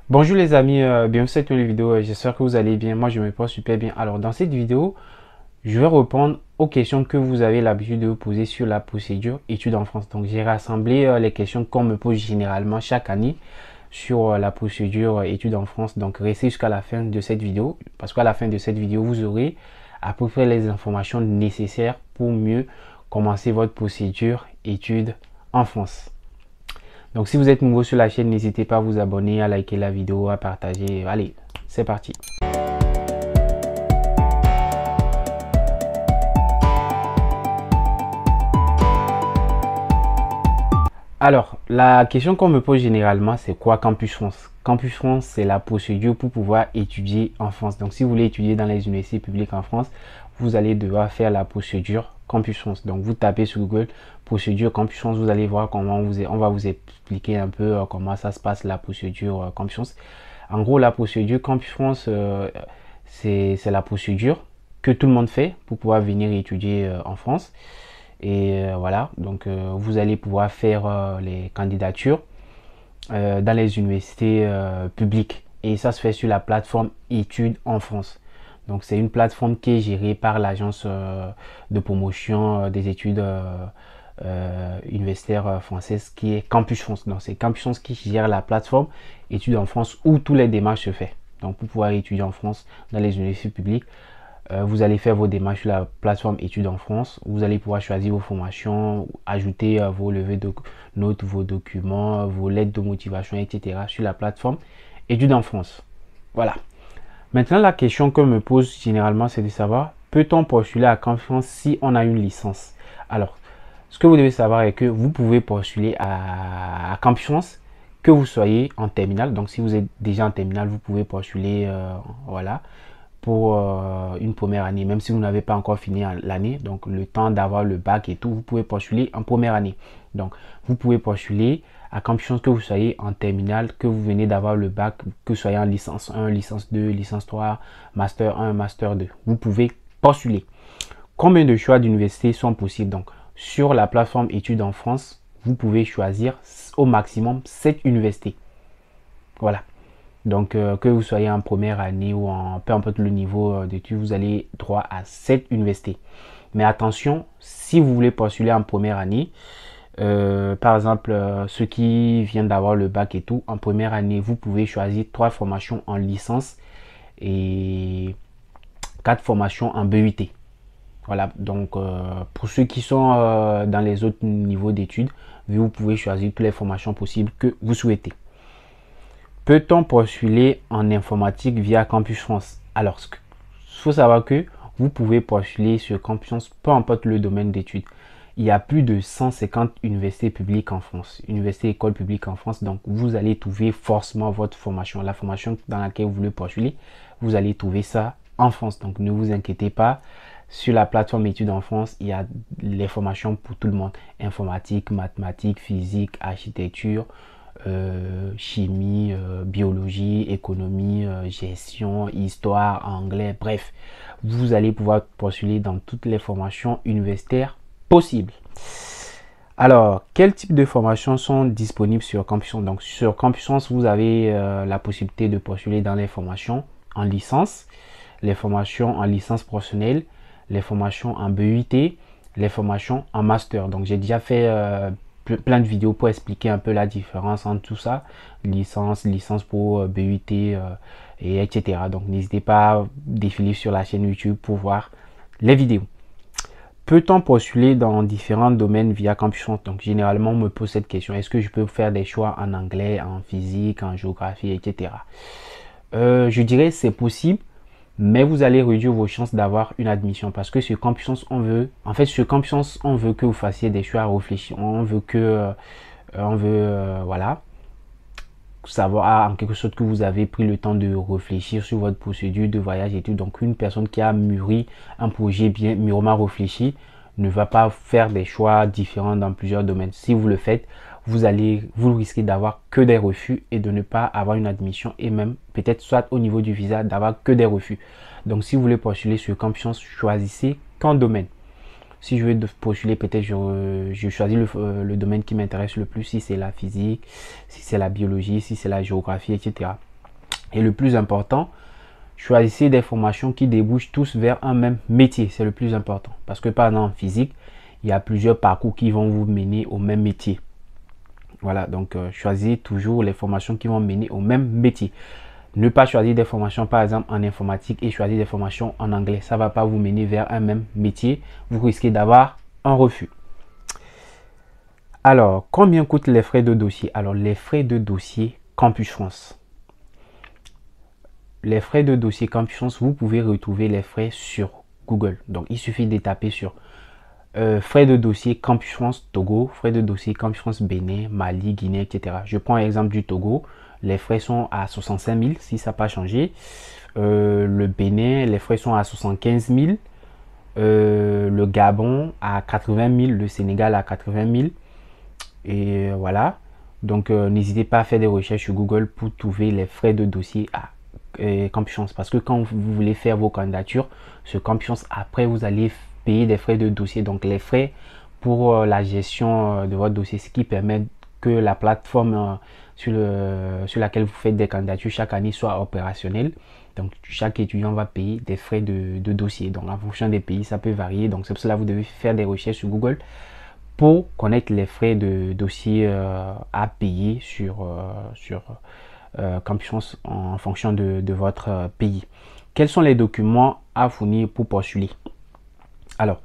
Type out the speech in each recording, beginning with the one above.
Bonjour les amis, bienvenue sur cette nouvelle vidéo, j'espère que vous allez bien, moi je me porte super bien. Alors dans cette vidéo, je vais répondre aux questions que vous avez l'habitude de vous poser sur la procédure études en France. Donc j'ai rassemblé les questions qu'on me pose généralement chaque année sur la procédure études en France. Donc restez jusqu'à la fin de cette vidéo, parce qu'à la fin de cette vidéo, vous aurez à peu près les informations nécessaires pour mieux commencer votre procédure études en France. Donc si vous êtes nouveau sur la chaîne, n'hésitez pas à vous abonner, à liker la vidéo, à partager. Allez, c'est parti. Alors, la question qu'on me pose généralement, c'est quoi Campus France? Campus France, c'est la procédure pour pouvoir étudier en France. Donc, si vous voulez étudier dans les universités publiques en France, vous allez devoir faire la procédure Campus France. Donc, vous tapez sur Google procédure Campus France, vous allez voir comment on va vous expliquer un peu comment ça se passe la procédure Campus France. En gros, la procédure Campus France, c'est la procédure que tout le monde fait pour pouvoir venir étudier en France. Et voilà, donc vous allez pouvoir faire les candidatures dans les universités publiques. Et ça se fait sur la plateforme Études en France. Donc c'est une plateforme qui est gérée par l'agence de promotion des études universitaires françaises qui est Campus France. Donc c'est Campus France qui gère la plateforme Études en France où tous les démarches se font. Donc pour pouvoir étudier en France dans les universités publiques, vous allez faire vos démarches sur la plateforme Études en France. Vous allez pouvoir choisir vos formations, ajouter vos levées de notes, vos documents, vos lettres de motivation, etc. sur la plateforme Études en France. Voilà. Maintenant, la question que me pose généralement, c'est de savoir, peut-on postuler à Campus France si on a une licence? Alors, ce que vous devez savoir est que vous pouvez postuler à Campus France que vous soyez en terminale. Donc, si vous êtes déjà en terminale, vous pouvez postuler, voilà, pour une première année, même si vous n'avez pas encore fini l'année, donc le temps d'avoir le bac et tout, vous pouvez postuler en première année. Donc, vous pouvez postuler à Campus France que vous soyez en terminale, que vous venez d'avoir le bac, que vous soyez en licence 1, licence 2, licence 3, master 1, master 2. Vous pouvez postuler. Combien de choix d'université sont possibles? Donc, sur la plateforme Études en France, vous pouvez choisir au maximum 7 universités. Voilà. Donc, que vous soyez en première année ou en peu importe le niveau d'études, vous allez droit à 7 universités. Mais attention, si vous voulez postuler en première année, par exemple, ceux qui viennent d'avoir le bac et tout, en première année, vous pouvez choisir 3 formations en licence et 4 formations en BUT. Voilà, donc pour ceux qui sont dans les autres niveaux d'études, vous pouvez choisir toutes les formations possibles que vous souhaitez. Peut-on postuler en informatique via Campus France? Alors, il faut savoir que vous pouvez postuler sur Campus France, peu importe le domaine d'études. Il y a plus de 150 universités publiques en France, universités et écoles publiques en France. Donc, vous allez trouver forcément votre formation, la formation dans laquelle vous voulez postuler. Vous allez trouver ça en France. Donc, ne vous inquiétez pas. Sur la plateforme Études en France, il y a les formations pour tout le monde. Informatique, mathématiques, physique, architecture, chimie, biologie, économie, gestion, histoire, anglais, bref. Vous allez pouvoir postuler dans toutes les formations universitaires possibles. Alors, quel type de formations sont disponibles sur Campus France? Donc, sur Campus France, vous avez la possibilité de postuler dans les formations en licence, les formations en licence professionnelle, les formations en BUT, les formations en master. Donc, j'ai déjà fait plein de vidéos pour expliquer un peu la différence entre tout ça, licence pour BUT et etc. Donc n'hésitez pas à défiler sur la chaîne YouTube pour voir les vidéos. Peut-on postuler dans différents domaines via Campus France? Donc généralement on me pose cette question, est-ce que je peux faire des choix en anglais, en physique, en géographie, etc. Je dirais c'est possible, mais vous allez réduire vos chances d'avoir une admission parce que sur Campus France, on veut, en fait, sur Campus France, on veut que vous fassiez des choix réfléchis. On veut que, voilà, savoir en quelque sorte que vous avez pris le temps de réfléchir sur votre procédure de voyage et tout. Donc, une personne qui a mûri un projet bien mûrement réfléchi ne va pas faire des choix différents dans plusieurs domaines. Si vous le faites, vous risquez d'avoir que des refus et de ne pas avoir une admission et même peut-être soit au niveau du visa d'avoir que des refus. Donc si vous voulez postuler sur Campus France, choisissez qu'un domaine. Si je veux postuler, peut-être je choisis le domaine qui m'intéresse le plus, si c'est la physique, si c'est la biologie, si c'est la géographie, etc. Et le plus important, choisissez des formations qui débouchent tous vers un même métier. C'est le plus important. Parce que par exemple en physique, il y a plusieurs parcours qui vont vous mener au même métier. Voilà, donc choisissez toujours les formations qui vont mener au même métier. Ne pas choisir des formations par exemple en informatique et choisir des formations en anglais. Ça ne va pas vous mener vers un même métier. Vous risquez d'avoir un refus. Alors, combien coûtent les frais de dossier? Alors, les frais de dossier Campus France. Les frais de dossier Campus France, vous pouvez retrouver les frais sur Google. Donc, il suffit de taper sur frais de dossier Campus France Togo, frais de dossier Campus France Bénin, Mali, Guinée, etc. Je prends l'exemple du Togo. Les frais sont à 65 000 si ça n'a pas changé. Le Bénin, les frais sont à 75 000. Le Gabon à 80 000. Le Sénégal à 80 000. Et voilà. Donc, n'hésitez pas à faire des recherches sur Google pour trouver les frais de dossier à Campus France. Parce que quand vous voulez faire vos candidatures sur Campus France, après, vous allez payer des frais de dossier. Donc, les frais pour la gestion de votre dossier, ce qui permet que la plateforme sur laquelle vous faites des candidatures chaque année soit opérationnelle. Donc, chaque étudiant va payer des frais de dossier. Donc, en fonction des pays, ça peut varier. Donc, c'est pour cela que vous devez faire des recherches sur Google pour connaître les frais de dossier à payer sur Campus France en fonction de votre pays. Quels sont les documents à fournir pour postuler? Alors,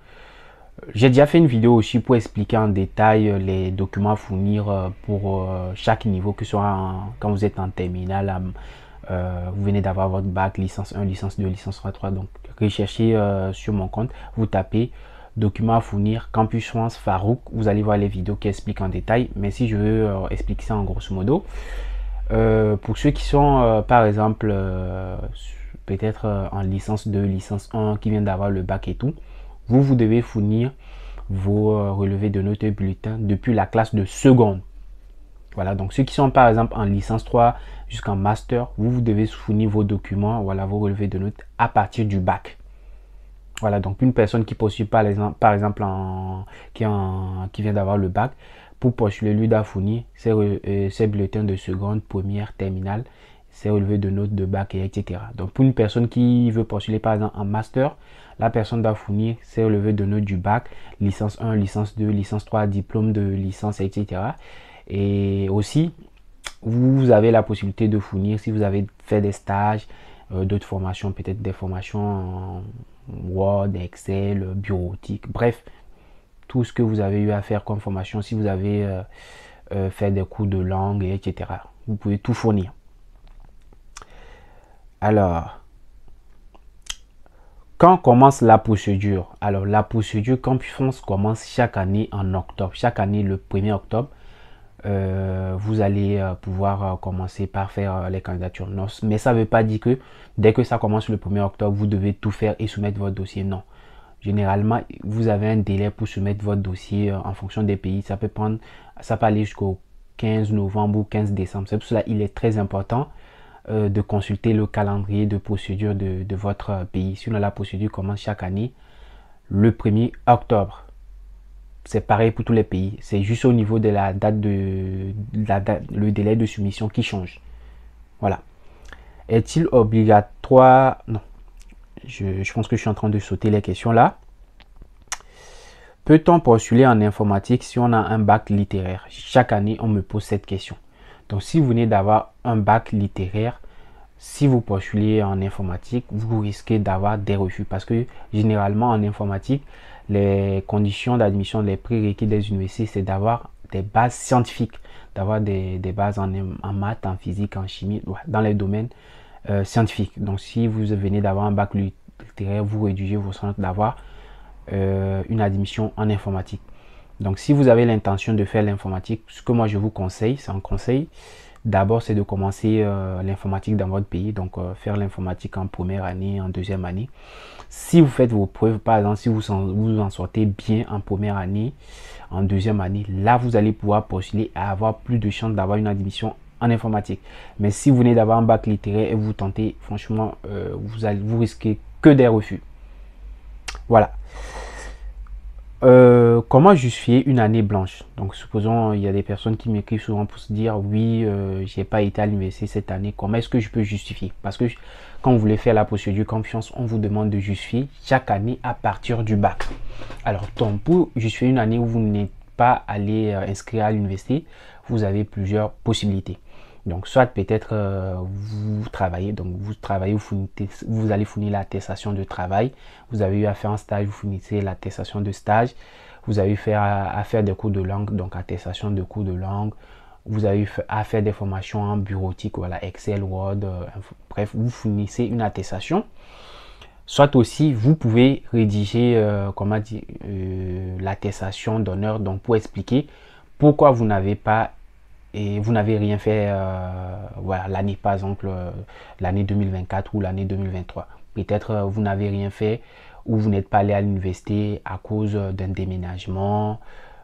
j'ai déjà fait une vidéo aussi pour expliquer en détail les documents à fournir pour chaque niveau, que ce soit quand vous êtes en terminale, vous venez d'avoir votre bac, licence 1, licence 2, licence 3. Donc, recherchez sur mon compte, vous tapez documents à fournir Campus France Farouk, vous allez voir les vidéos qui expliquent en détail. Mais si je veux expliquer ça en grosso modo, pour ceux qui sont par exemple peut-être en licence 2, licence 1, qui viennent d'avoir le bac et tout, vous devez fournir vos relevés de notes et bulletins depuis la classe de seconde. Voilà, donc ceux qui sont par exemple en licence 3 jusqu'en master, vous devez fournir vos documents, voilà, vos relevés de notes à partir du bac. Voilà, donc une personne qui postule par exemple qui vient d'avoir le bac, pour postuler, lui doit fournir ses bulletins de seconde, première, terminale, ses relevés de notes de bac, etc. Donc pour une personne qui veut postuler par exemple en master, la personne doit fournir ses relevés de notes du bac, licence 1, licence 2, licence 3, diplôme de licence, etc. Et aussi, vous avez la possibilité de fournir, si vous avez fait des stages, d'autres formations, peut-être des formations en Word, Excel, bureautique, bref, tout ce que vous avez eu à faire comme formation, si vous avez fait des cours de langue, etc. Vous pouvez tout fournir. Alors, quand commence la procédure? Alors, la procédure Campus France commence chaque année en octobre. Chaque année, le 1er octobre, vous allez pouvoir commencer par faire les candidatures. Non, mais ça ne veut pas dire que dès que ça commence le 1er octobre, vous devez tout faire et soumettre votre dossier. Non. Généralement, vous avez un délai pour soumettre votre dossier en fonction des pays. Ça peut aller jusqu'au 15 novembre ou 15 décembre. C'est pour cela qu'il est très important de consulter le calendrier de procédure de votre pays. Sinon, la procédure commence chaque année le 1er octobre. C'est pareil pour tous les pays. C'est juste au niveau de la date le délai de soumission qui change. Voilà. Est-il obligatoire? Non. Je pense que je suis en train de sauter les questions là. Peut-on postuler en informatique si on a un bac littéraire? Chaque année, on me pose cette question. Donc, si vous venez d'avoir un bac littéraire, si vous postulez en informatique, vous risquez d'avoir des refus. Parce que généralement, en informatique, les conditions d'admission, les prérequis des universités, c'est d'avoir des bases scientifiques, d'avoir des bases en maths, en physique, en chimie, dans les domaines scientifiques. Donc, si vous venez d'avoir un bac littéraire, vous rédigez vos chances d'avoir une admission en informatique. Donc, si vous avez l'intention de faire l'informatique, ce que moi je vous conseille, c'est un conseil. D'abord, c'est de commencer l'informatique dans votre pays. Donc, faire l'informatique en première année, en deuxième année. Si vous faites vos preuves, par exemple, si vous en sortez bien en première année, en deuxième année, là, vous allez pouvoir postuler et avoir plus de chances d'avoir une admission en informatique. Mais si vous venez d'avoir un bac littéraire et vous tentez, franchement, vous risquez que des refus. Voilà. Comment justifier une année blanche? Donc, supposons il y a des personnes qui m'écrivent souvent pour se dire oui, j'ai pas été à l'université cette année. Comment est-ce que je peux justifier? Parce que quand vous voulez faire la procédure confiance, on vous demande de justifier chaque année à partir du bac. Alors, donc, pour justifier une année où vous n'êtes pas allé inscrire à l'université, vous avez plusieurs possibilités. Donc, soit peut-être vous travaillez, vous allez fournir l'attestation de travail. Vous avez eu à faire un stage, vous fournissez l'attestation de stage. Vous avez eu à faire des cours de langue, donc attestation de cours de langue. Vous avez eu à faire des formations en bureautique, voilà, Excel, Word, bref, vous fournissez une attestation. Soit aussi, vous pouvez rédiger, l'attestation d'honneur, donc pour expliquer pourquoi vous n'avez pas et vous n'avez rien fait voilà, l'année, par exemple, l'année 2024 ou l'année 2023. Peut-être vous n'avez rien fait ou vous n'êtes pas allé à l'université à cause d'un déménagement,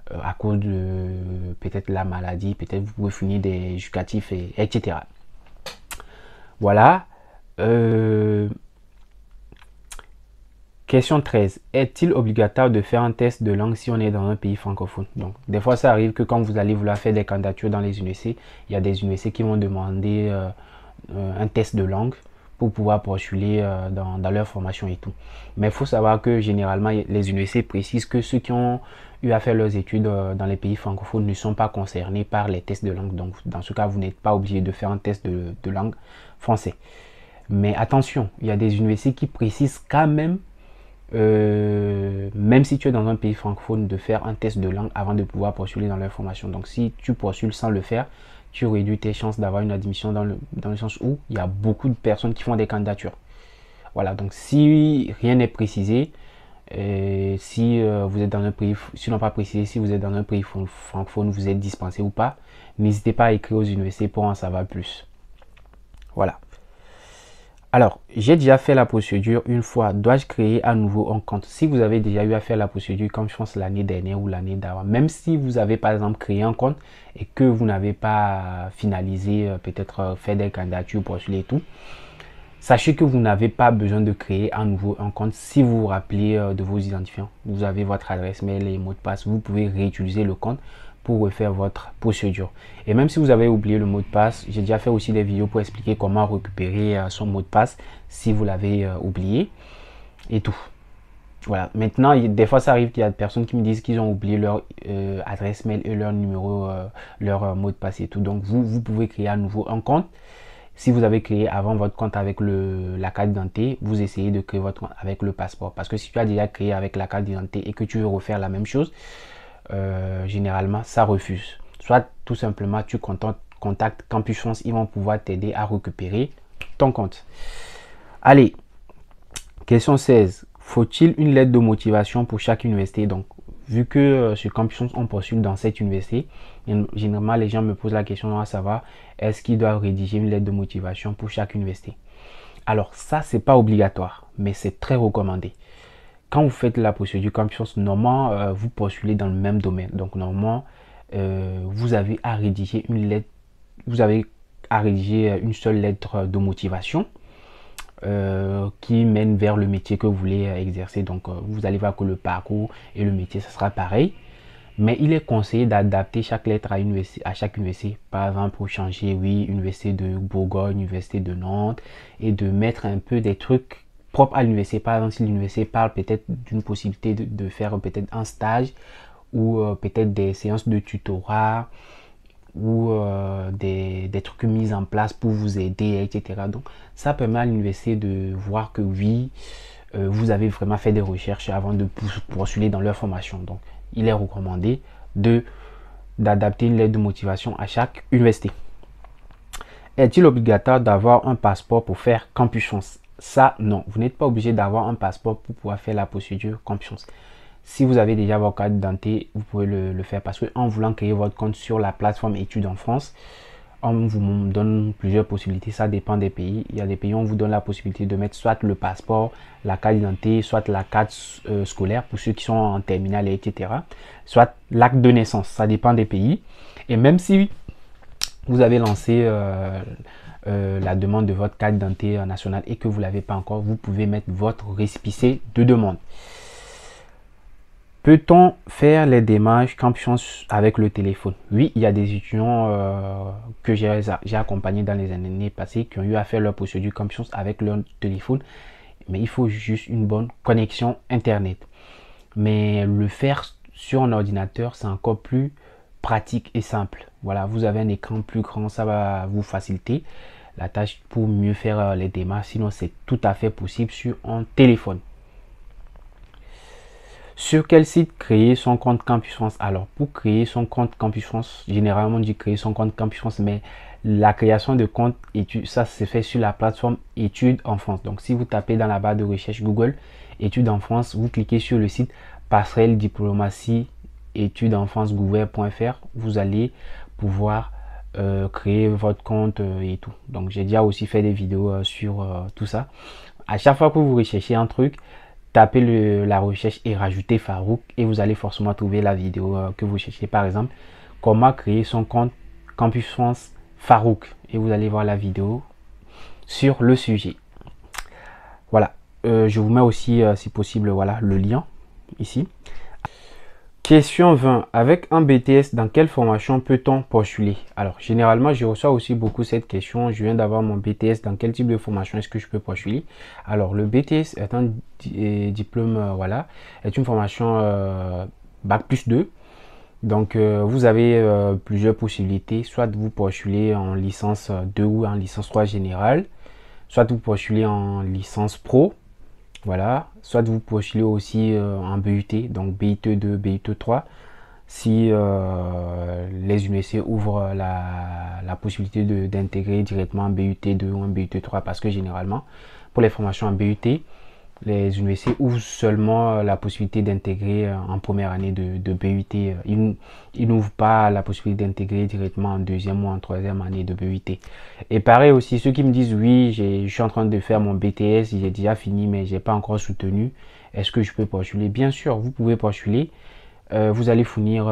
à cause de peut-être la maladie, peut-être vous pouvez finir des justificatifs, etc. Voilà. Question 13. Est-il obligatoire de faire un test de langue si on est dans un pays francophone? Donc, des fois, ça arrive que quand vous allez vouloir faire des candidatures dans les universités, il y a des universités qui vont demander un test de langue pour pouvoir postuler dans leur formation et tout. Mais il faut savoir que généralement, les universités précisent que ceux qui ont eu à faire leurs études dans les pays francophones ne sont pas concernés par les tests de langue. Donc, dans ce cas, vous n'êtes pas obligé de faire un test de langue français. Mais attention, il y a des universités qui précisent quand même même si tu es dans un pays francophone, de faire un test de langue avant de pouvoir postuler dans leur formation. Donc si tu postules sans le faire, tu réduis tes chances d'avoir une admission dans le sens où il y a beaucoup de personnes qui font des candidatures. Voilà, donc si rien n'est précisé, si vous êtes dans un pays, si n'ont pas précisé si vous êtes dans un pays francophone, vous êtes dispensé ou pas, n'hésitez pas à écrire aux universités pour en savoir plus. Voilà. Alors, j'ai déjà fait la procédure une fois. Dois-je créer à nouveau un compte? Si vous avez déjà eu à faire la procédure, comme je pense l'année dernière ou l'année d'avant, même si vous avez par exemple créé un compte et que vous n'avez pas finalisé, peut-être fait des candidatures, postuler et tout, sachez que vous n'avez pas besoin de créer à nouveau un compte si vous vous rappelez de vos identifiants. Vous avez votre adresse mail et mot de passe. Vous pouvez réutiliser le compte pour refaire votre procédure. Et même si vous avez oublié le mot de passe, j'ai déjà fait aussi des vidéos pour expliquer comment récupérer son mot de passe si vous l'avez oublié et tout. Voilà. Maintenant, des fois, ça arrive qu'il y a des personnes qui me disent qu'ils ont oublié leur adresse mail et leur numéro, leur mot de passe et tout. Donc, vous pouvez créer à nouveau un compte. Si vous avez créé avant votre compte avec la carte d'identité, vous essayez de créer votre compte avec le passeport. Parce que si tu as déjà créé avec la carte d'identité et que tu veux refaire la même chose, généralement ça refuse. Soit tout simplement tu contactes Campus France, ils vont pouvoir t'aider à récupérer ton compte. Allez, question 16. Faut-il une lettre de motivation pour chaque université? Donc vu que sur Campus France on postule dans cette université, généralement les gens me posent la question à savoir est-ce qu'ils doivent rédiger une lettre de motivation pour chaque université. Alors ça c'est pas obligatoire, mais c'est très recommandé. Quand vous faites la procédure Campus, normalement, vous postulez dans le même domaine. Donc, normalement, vous avez à rédiger une lettre, vous avez à rédiger une seule lettre de motivation qui mène vers le métier que vous voulez exercer. Donc, vous allez voir que le parcours et le métier, ça sera pareil. Mais il est conseillé d'adapter chaque lettre à chaque université. Par exemple, pour changer, oui, université de Bourgogne, université de Nantes, et de mettre un peu des trucs propre à l'université. Par exemple, si l'université parle peut-être d'une possibilité de faire peut-être un stage ou peut-être des séances de tutorat ou des trucs mis en place pour vous aider, etc. Donc, ça permet à l'université de voir que oui, vous avez vraiment fait des recherches avant de poursuivre dans leur formation. Donc, il est recommandé d'adapter une lettre de motivation à chaque université. Est-il obligatoire d'avoir un passeport pour faire Campus France? Ça, non. Vous n'êtes pas obligé d'avoir un passeport pour pouvoir faire la procédure Campus. Si vous avez déjà votre carte d'identité, vous pouvez le faire parce qu'en voulant créer votre compte sur la plateforme études en France, on vous donne plusieurs possibilités. Ça dépend des pays. Il y a des pays où on vous donne la possibilité de mettre soit le passeport, la carte d'identité, soit la carte scolaire pour ceux qui sont en terminale, etc. Soit l'acte de naissance. Ça dépend des pays. Et même si vous avez lancé la demande de votre carte d'identité nationale et que vous ne l'avez pas encore, vous pouvez mettre votre récépissé de demande. Peut-on faire les démarches Campus France avec le téléphone? Oui, il y a des étudiants que j'ai accompagnés dans les années passées qui ont eu à faire leur procédure Campus France avec leur téléphone, mais il faut juste une bonne connexion Internet. Mais le faire sur un ordinateur, c'est encore plus pratique et simple. Voilà, vous avez un écran plus grand, ça va vous faciliter la tâche pour mieux faire les démarches. Sinon, c'est tout à fait possible sur un téléphone. Sur quel site créer son compte Campus France? Alors, pour créer son compte Campus France, généralement, on dit créer son compte Campus France, mais la création de compte études, ça se fait sur la plateforme Études en France. Donc, si vous tapez dans la barre de recherche Google Études en France, vous cliquez sur le site Passerelle Diplomatie Études en France Gouver.fr, vous allez pouvoir créer votre compte et tout. Donc, j'ai déjà aussi fait des vidéos sur tout ça. À chaque fois que vous recherchez un truc, tapez la recherche et rajoutez Farouk et vous allez forcément trouver la vidéo que vous cherchez. Par exemple, comment créer son compte Campus France Farouk, et vous allez voir la vidéo sur le sujet. Voilà, je vous mets aussi si possible, voilà, le lien ici. Question 20. Avec un BTS, dans quelle formation peut-on postuler? Alors, généralement, je reçois aussi beaucoup cette question. Je viens d'avoir mon BTS. Dans quel type de formation est-ce que je peux postuler? Alors, le BTS est un diplôme, voilà, est une formation Bac plus 2. Donc, vous avez plusieurs possibilités. Soit vous postulez en licence 2 ou en licence 3 générale. Soit vous postulez en licence pro. Voilà, soit vous postulez aussi en BUT, donc BUT 2, BUT 3, si les universités ouvrent la possibilité d'intégrer directement un BUT 2 ou un BUT 3, parce que généralement, pour les formations en BUT, les universités ouvrent seulement la possibilité d'intégrer en première année de BUT. Ils n'ouvrent pas la possibilité d'intégrer directement en deuxième ou en troisième année de BUT. Et pareil aussi, ceux qui me disent oui, je suis en train de faire mon BTS, j'ai déjà fini, mais j'ai pas encore soutenu. Est-ce que je peux postuler? Bien sûr, vous pouvez postuler. Vous allez fournir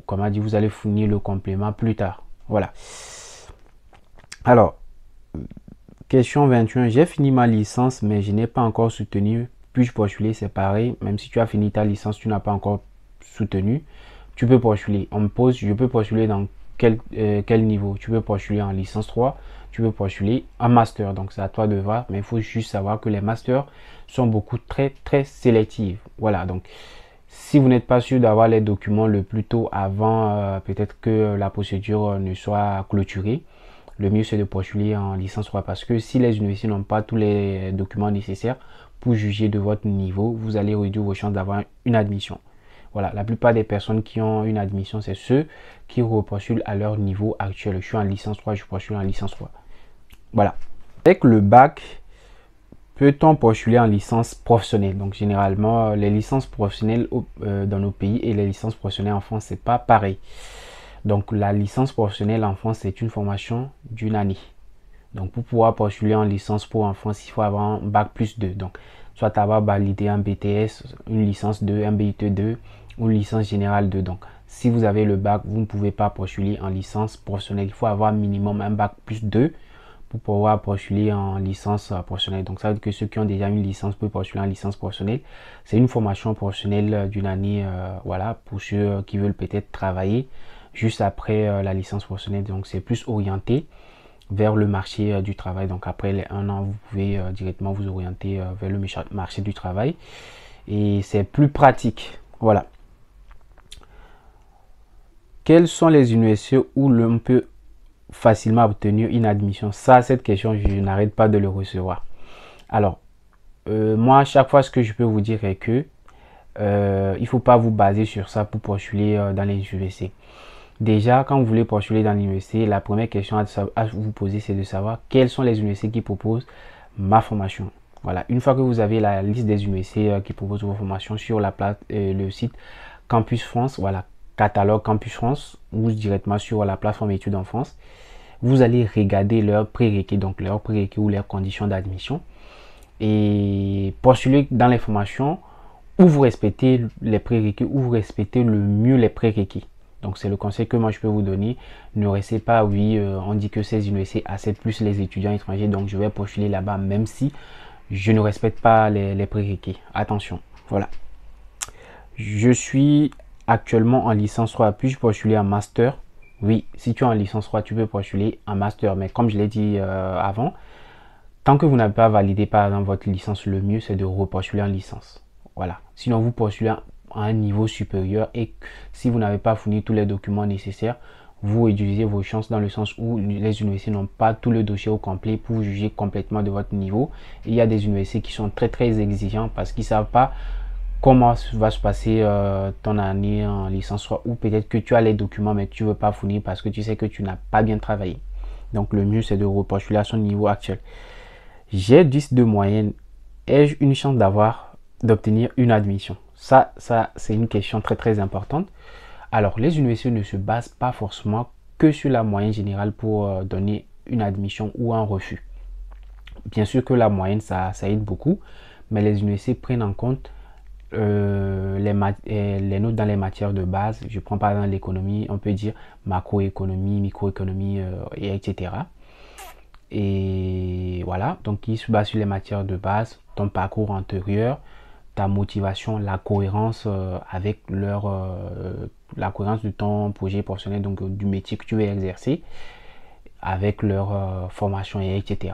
comment dire, vous allez fournir le complément plus tard. Voilà. Alors, question 21. J'ai fini ma licence, mais je n'ai pas encore soutenu. Puis-je postuler? C'est pareil. Même si tu as fini ta licence, tu n'as pas encore soutenu. Tu peux postuler. On me pose, je peux postuler dans quel niveau? Tu peux postuler en licence 3. Tu peux postuler en master. Donc, c'est à toi de voir. Mais il faut juste savoir que les masters sont beaucoup très sélectifs. Voilà. Donc, si vous n'êtes pas sûr d'avoir les documents le plus tôt avant peut-être que la procédure ne soit clôturée, le mieux c'est de postuler en licence 3, parce que si les universités n'ont pas tous les documents nécessaires pour juger de votre niveau, vous allez réduire vos chances d'avoir une admission. Voilà, la plupart des personnes qui ont une admission, c'est ceux qui repostulent à leur niveau actuel. Je suis en licence 3, je postule en licence 3. Voilà. Avec le bac, peut-on postuler en licence professionnelle? Donc généralement, les licences professionnelles dans nos pays et les licences professionnelles en France, c'est pas pareil. Donc la licence professionnelle en France, c'est une formation d'une année. Donc pour pouvoir postuler en licence pro en France, il faut avoir un bac plus 2. Donc soit avoir validé un BTS, une licence 2, un BUT 2 ou une licence générale 2. Donc si vous avez le bac, vous ne pouvez pas postuler en licence professionnelle. Il faut avoir minimum un bac plus 2 pour pouvoir postuler en licence professionnelle. Donc ça veut dire que ceux qui ont déjà une licence peuvent postuler en licence professionnelle. C'est une formation professionnelle d'une année, voilà, pour ceux qui veulent peut-être travailler juste après la licence professionnelle. Donc c'est plus orienté vers le marché du travail. Donc après les 1 an, vous pouvez directement vous orienter vers le marché du travail et c'est plus pratique. Voilà. Quelles sont les universités où l'on peut facilement obtenir une admission? Ça, cette question, je n'arrête pas de le recevoir. Alors, moi, à chaque fois, ce que je peux vous dire est que il ne faut pas vous baser sur ça pour postuler dans les universités. Déjà, quand vous voulez postuler dans l'université, la première question à vous poser, c'est de savoir quelles sont les universités qui proposent ma formation. Voilà, une fois que vous avez la liste des universités qui proposent vos formations sur le site Campus France, voilà, catalogue Campus France, ou directement sur la plateforme Études en France, vous allez regarder leurs prérequis, donc leurs prérequis ou leurs conditions d'admission, et postuler dans les formations où vous respectez les prérequis, où vous respectez le mieux les prérequis. Donc c'est le conseil que moi je peux vous donner. Ne restez pas, oui, on dit que ces universités acceptent plus les étudiants étrangers, donc je vais postuler là-bas même si je ne respecte pas les prérequis. Attention, voilà. Je suis actuellement en licence 3. Puis-je postuler en master? Oui, si tu es en licence 3, tu peux postuler en master. Mais comme je l'ai dit avant, tant que vous n'avez pas validé par exemple votre licence, le mieux c'est de repostuler en licence. Voilà. Sinon, vous postulez à un niveau supérieur et si vous n'avez pas fourni tous les documents nécessaires, vous réduisez vos chances dans le sens où les universités n'ont pas tout le dossier au complet pour juger complètement de votre niveau. Et il y a des universités qui sont très exigeants parce qu'ils ne savent pas comment va se passer ton année en licence 3 ou peut-être que tu as les documents mais tu ne veux pas fournir parce que tu sais que tu n'as pas bien travaillé. Donc le mieux c'est de repostuler à son niveau actuel. J'ai 10 de moyenne. Ai-je une chance d'obtenir une admission? Ça c'est une question très importante. Alors les universités ne se basent pas forcément que sur la moyenne générale pour donner une admission ou un refus. Bien sûr que la moyenne ça aide beaucoup, mais les universités prennent en compte les notes dans les matières de base. Je prends par exemple l'économie, on peut dire macroéconomie, microéconomie, etc. Et voilà, donc ils se basent sur les matières de base, ton parcours antérieur, ta motivation, la cohérence avec la cohérence de ton projet professionnel, donc du métier que tu veux exercer, avec leur formation, etc.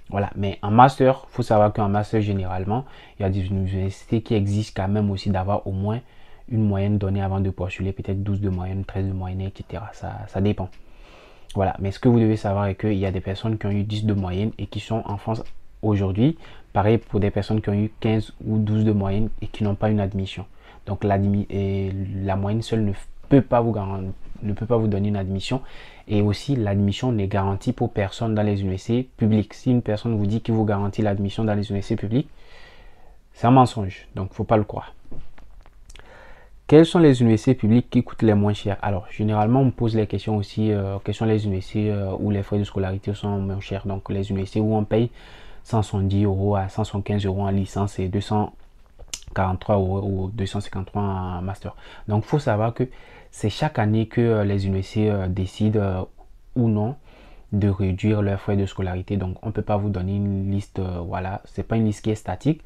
Voilà, mais en master, il faut savoir qu'en master, généralement, il y a des universités qui exigent quand même aussi d'avoir au moins une moyenne donnée avant de postuler, peut-être 12 de moyenne, 13 de moyenne, etc. Ça dépend. Voilà, mais ce que vous devez savoir est qu'il y a des personnes qui ont eu 10 de moyenne et qui sont en France aujourd'hui. Pareil pour des personnes qui ont eu 15 ou 12 de moyenne et qui n'ont pas une admission. Donc la moyenne seule ne peut pas vous donner une admission. Et aussi, l'admission n'est garantie pour personne dans les universités publiques. Si une personne vous dit qu'il vous garantit l'admission dans les universités publiques, c'est un mensonge. Donc, il ne faut pas le croire. Quelles sont les universités publiques qui coûtent les moins chères? Alors, généralement, on me pose les questions aussi. Quelles sont les universités où les frais de scolarité sont moins chers? Donc, les universités où on paye 170 euros à 175 euros en licence et 243 euros ou 253 en master. Donc, il faut savoir que c'est chaque année que les universités décident ou non de réduire leurs frais de scolarité. Donc, on ne peut pas vous donner une liste, voilà, c'est pas une liste qui est statique,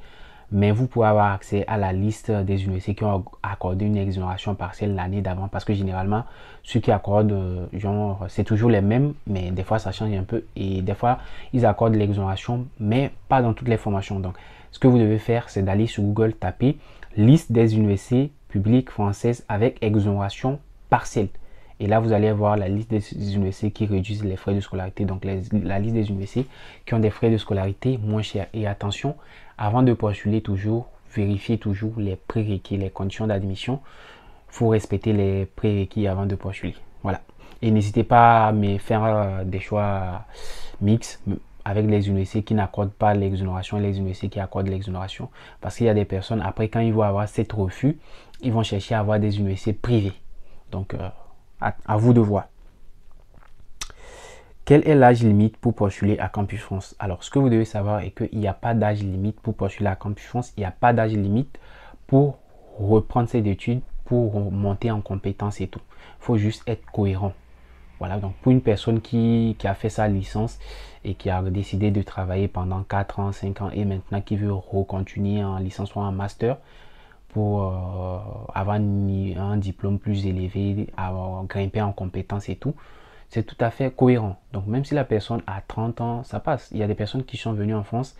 mais vous pouvez avoir accès à la liste des universités qui ont accordé une exonération partielle l'année d'avant, parce que généralement, ceux qui accordent, genre, c'est toujours les mêmes, mais des fois, ça change un peu, et des fois, ils accordent l'exonération, mais pas dans toutes les formations. Donc, ce que vous devez faire, c'est d'aller sur Google, taper liste des universités publiques françaises avec exonération partielle. Et là, vous allez voir la liste des universités qui réduisent les frais de scolarité. Donc, la liste des universités qui ont des frais de scolarité moins chers. Et attention, avant de postuler toujours, vérifiez toujours les prérequis, les conditions d'admission. Il faut respecter les prérequis avant de postuler. Voilà. Et n'hésitez pas à me faire des choix mixtes avec les universités qui n'accordent pas l'exonération et les universités qui accordent l'exonération. Parce qu'il y a des personnes, après, quand ils vont avoir cet refus, ils vont chercher à avoir des universités privées. Donc, à vous de voir. Quel est l'âge limite pour postuler à Campus France? Alors, ce que vous devez savoir est qu'il n'y a pas d'âge limite pour postuler à Campus France. Il n'y a pas d'âge limite pour reprendre ses études, pour monter en compétences et tout. Il faut juste être cohérent. Voilà, donc pour une personne qui a fait sa licence et qui a décidé de travailler pendant 4 ans, 5 ans et maintenant qui veut recontinuer en licence ou en master pour avoir un diplôme plus élevé, avoir grimpé en compétences et tout, c'est tout à fait cohérent. Donc même si la personne a 30 ans, ça passe. Il y a des personnes qui sont venues en France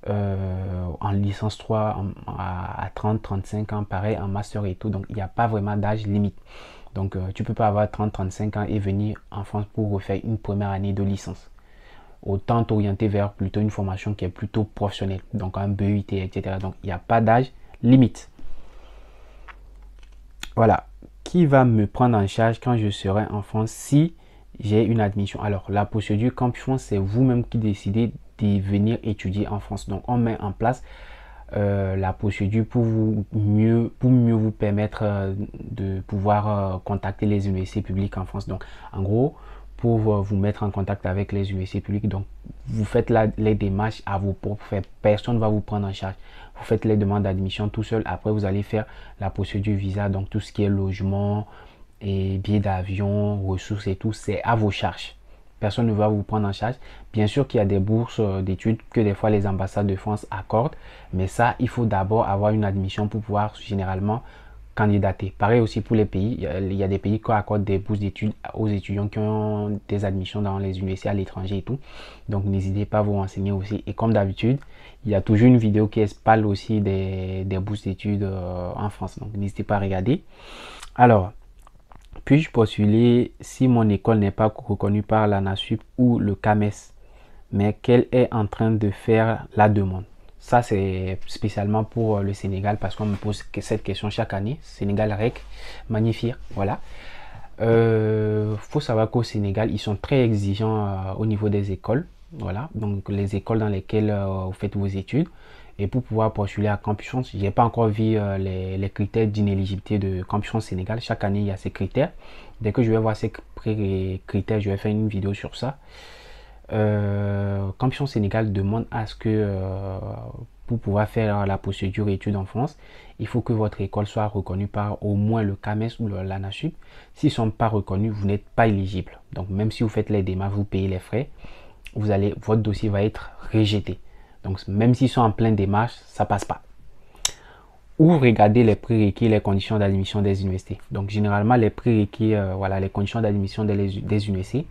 en licence 3 à 30, 35 ans, pareil en master et tout. Donc il n'y a pas vraiment d'âge limite. Donc tu peux pas avoir 30, 35 ans et venir en France pour refaire une première année de licence. Autant t'orienter vers plutôt une formation qui est plutôt professionnelle, donc un BUT, etc. Donc il n'y a pas d'âge limite. Voilà. Qui va me prendre en charge quand je serai en France si j'ai une admission? Alors la procédure Campus France, c'est vous-même qui décidez de venir étudier en France. Donc on met en place la procédure pour mieux vous permettre de pouvoir contacter les universités publiques en France. Donc en gros, pour vous mettre en contact avec les universités publiques, donc vous faites les démarches à vos propres frais. Personne ne va vous prendre en charge. Vous faites les demandes d'admission tout seul. Après, vous allez faire la procédure visa, donc tout ce qui est logement et billets d'avion, ressources et tout, c'est à vos charges. Personne ne va vous prendre en charge. Bien sûr qu'il y a des bourses d'études que des fois les ambassades de France accordent, mais ça, il faut d'abord avoir une admission pour pouvoir généralement candidater. Pareil aussi pour les pays. Il y a des pays qui accordent des bourses d'études aux étudiants qui ont des admissions dans les universités à l'étranger et tout. Donc n'hésitez pas à vous renseigner aussi. Et comme d'habitude, il y a toujours une vidéo qui parle aussi des bourses d'études en France. Donc n'hésitez pas à regarder. Alors, puis-je postuler si mon école n'est pas reconnue par la NASUP ou le CAMES, mais qu'elle est en train de faire la demande? Ça, c'est spécialement pour le Sénégal parce qu'on me pose cette question chaque année. Sénégal REC, magnifique, voilà. Faut savoir qu'au Sénégal, ils sont très exigeants au niveau des écoles. Voilà, donc les écoles dans lesquelles vous faites vos études. Et pour pouvoir postuler à Campus France, je n'ai pas encore vu les critères d'inéligibilité de Campus France Sénégal. Chaque année, il y a ces critères. Dès que je vais voir ces critères, je vais faire une vidéo sur ça. Campus Sénégal demande à ce que pour pouvoir faire la procédure études en France, il faut que votre école soit reconnue par au moins le CAMES ou la NASUP. S'ils ne sont pas reconnus, vous n'êtes pas éligible. Donc même si vous faites les démarches, vous payez les frais, votre dossier va être rejeté. Donc même s'ils sont en pleine démarche, ça passe pas. Ou regardez les prérequis, les conditions d'admission des universités. Donc généralement les prérequis, voilà les conditions d'admission des universités.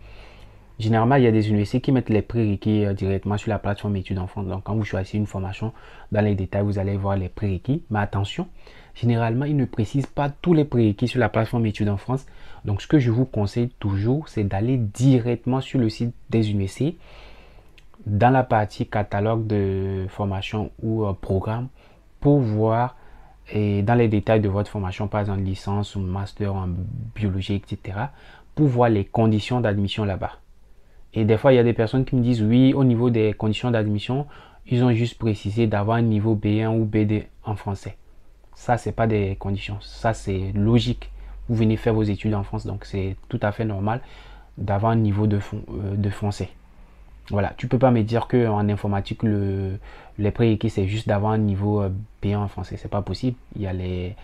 Généralement, il y a des universités qui mettent les prérequis directement sur la plateforme études en France. Donc, quand vous choisissez une formation, dans les détails, vous allez voir les prérequis. Mais attention, généralement, ils ne précisent pas tous les prérequis sur la plateforme études en France. Donc, ce que je vous conseille toujours, c'est d'aller directement sur le site des universités, dans la partie catalogue de formation ou programme, pour voir et dans les détails de votre formation, par exemple licence ou master en biologie, etc., pour voir les conditions d'admission là-bas. Et des fois, il y a des personnes qui me disent, oui, au niveau des conditions d'admission, ils ont juste précisé d'avoir un niveau B1 ou B2 en français. Ça, c'est pas des conditions. Ça, c'est logique. Vous venez faire vos études en France, donc c'est tout à fait normal d'avoir un niveau de français. Voilà, tu peux pas me dire qu'en informatique, les prérequis, c'est juste d'avoir un niveau B1 en français. C'est pas possible. Il y a les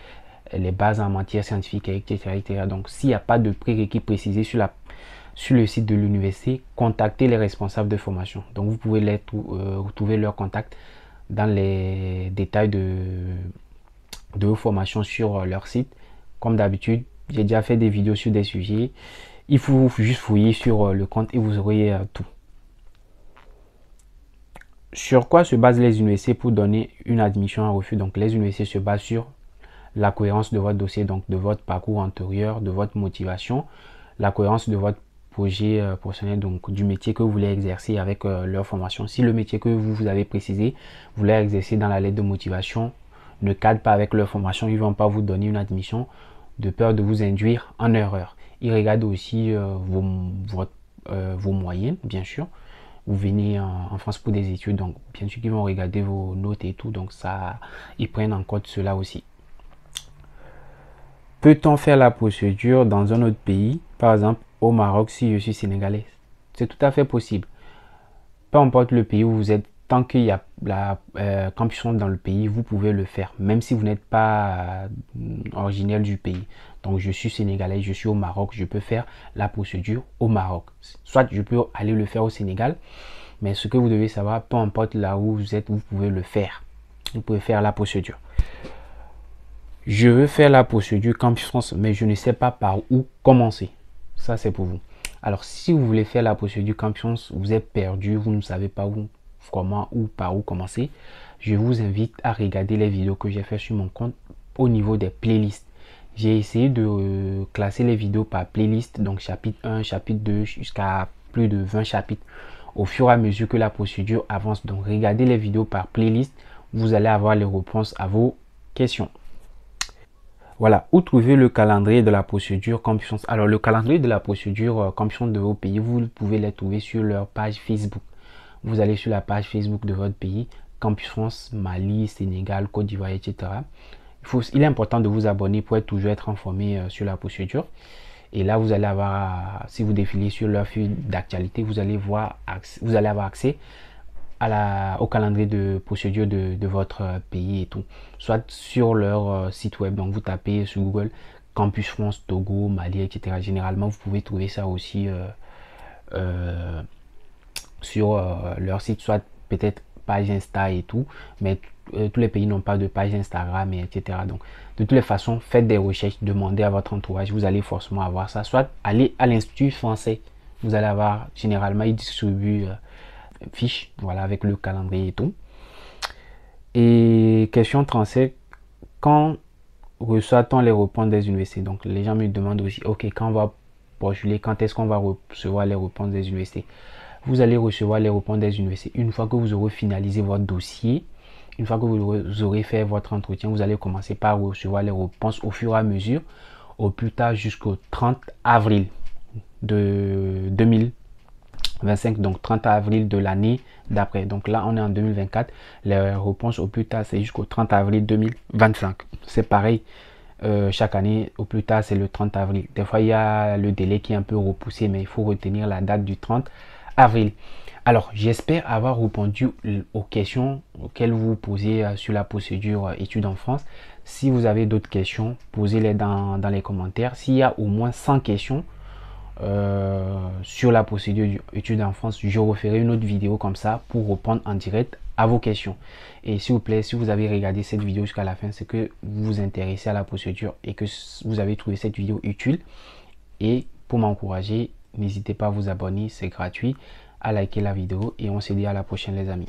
bases en matière scientifique, etc. etc. Donc, s'il n'y a pas de prérequis précisés sur le site de l'université, contactez les responsables de formation. Donc, vous pouvez trouver leur contact dans les détails de vos formations sur leur site. Comme d'habitude, j'ai déjà fait des vidéos sur des sujets. Il faut juste fouiller sur le compte et vous aurez tout. Sur quoi se basent les universités pour donner une admission à refus? Donc, les universités se basent sur la cohérence de votre dossier, donc de votre parcours antérieur, de votre motivation, la cohérence de votre projet professionnel, donc du métier que vous voulez exercer avec leur formation. Si le métier que vous avez précisé, vous voulez exercer dans la lettre de motivation, ne cadre pas avec leur formation, ils ne vont pas vous donner une admission de peur de vous induire en erreur. Ils regardent aussi vos moyens, bien sûr. Vous venez en France pour des études, donc bien sûr qu'ils vont regarder vos notes et tout, donc ça, ils prennent en compte cela aussi. Peut-on faire la procédure dans un autre pays, par exemple au Maroc si je suis sénégalais? C'est tout à fait possible. Peu importe le pays où vous êtes, tant qu'il y a la campus dans le pays, vous pouvez le faire, même si vous n'êtes pas originaire du pays. Donc je suis sénégalais, je suis au Maroc, je peux faire la procédure au Maroc. Soit je peux aller le faire au Sénégal, mais ce que vous devez savoir, peu importe là où vous êtes, vous pouvez le faire. Vous pouvez faire la procédure. Je veux faire la procédure Campus France, mais je ne sais pas par où commencer. Ça, c'est pour vous. Alors, si vous voulez faire la procédure Campus France, vous êtes perdu, vous ne savez pas où, comment ou par où commencer, je vous invite à regarder les vidéos que j'ai fait sur mon compte au niveau des playlists. J'ai essayé de classer les vidéos par playlist, donc chapitre 1, chapitre 2, jusqu'à plus de 20 chapitres au fur et à mesure que la procédure avance. Donc, regardez les vidéos par playlist, vous allez avoir les réponses à vos questions. Voilà, où trouver le calendrier de la procédure Campus France? Alors, le calendrier de la procédure Campus France de vos pays, vous pouvez les trouver sur leur page Facebook. Vous allez sur la page Facebook de votre pays, Campus France, Mali, Sénégal, Côte d'Ivoire, etc. Il est important de vous abonner pour toujours être informé sur la procédure. Et là, vous allez avoir, si vous défilez sur leur fil d'actualité, vous allez avoir accès au calendrier de procédure de votre pays et tout, soit sur leur site web. Donc vous tapez sur Google Campus France, Togo, Mali, etc. Généralement vous pouvez trouver ça aussi sur leur site, soit peut-être page Insta et tout, mais tous les pays n'ont pas de page Instagram, et etc. Donc, de toutes les façons, faites des recherches, demandez à votre entourage, vous allez forcément avoir ça. Soit allez à l'Institut français, vous allez avoir, généralement, ils distribuent fiche, voilà, avec le calendrier et tout. Et question 37, quand reçoit-on les réponses des universités? Donc, les gens me demandent aussi, ok, quand on va postuler, quand est-ce qu'on va recevoir les réponses des universités? Vous allez recevoir les réponses des universités une fois que vous aurez finalisé votre dossier. Une fois que vous aurez fait votre entretien, vous allez commencer par recevoir les réponses au fur et à mesure, au plus tard jusqu'au 30 avril de 2025, donc 30 avril de l'année d'après. Donc là, on est en 2024. Les réponses au plus tard, c'est jusqu'au 30 avril 2025. C'est pareil. Chaque année, au plus tard, c'est le 30 avril. Des fois, il y a le délai qui est un peu repoussé, mais il faut retenir la date du 30 avril. Alors, j'espère avoir répondu aux questions auxquelles vous posez sur la procédure études en France. Si vous avez d'autres questions, posez-les dans les commentaires. S'il y a au moins 100 questions sur la procédure études en France, je referai une autre vidéo comme ça pour répondre en direct à vos questions. Et s'il vous plaît, si vous avez regardé cette vidéo jusqu'à la fin, c'est que vous vous intéressez à la procédure et que vous avez trouvé cette vidéo utile. Et pour m'encourager, n'hésitez pas à vous abonner, c'est gratuit, à liker la vidéo et on se dit à la prochaine les amis.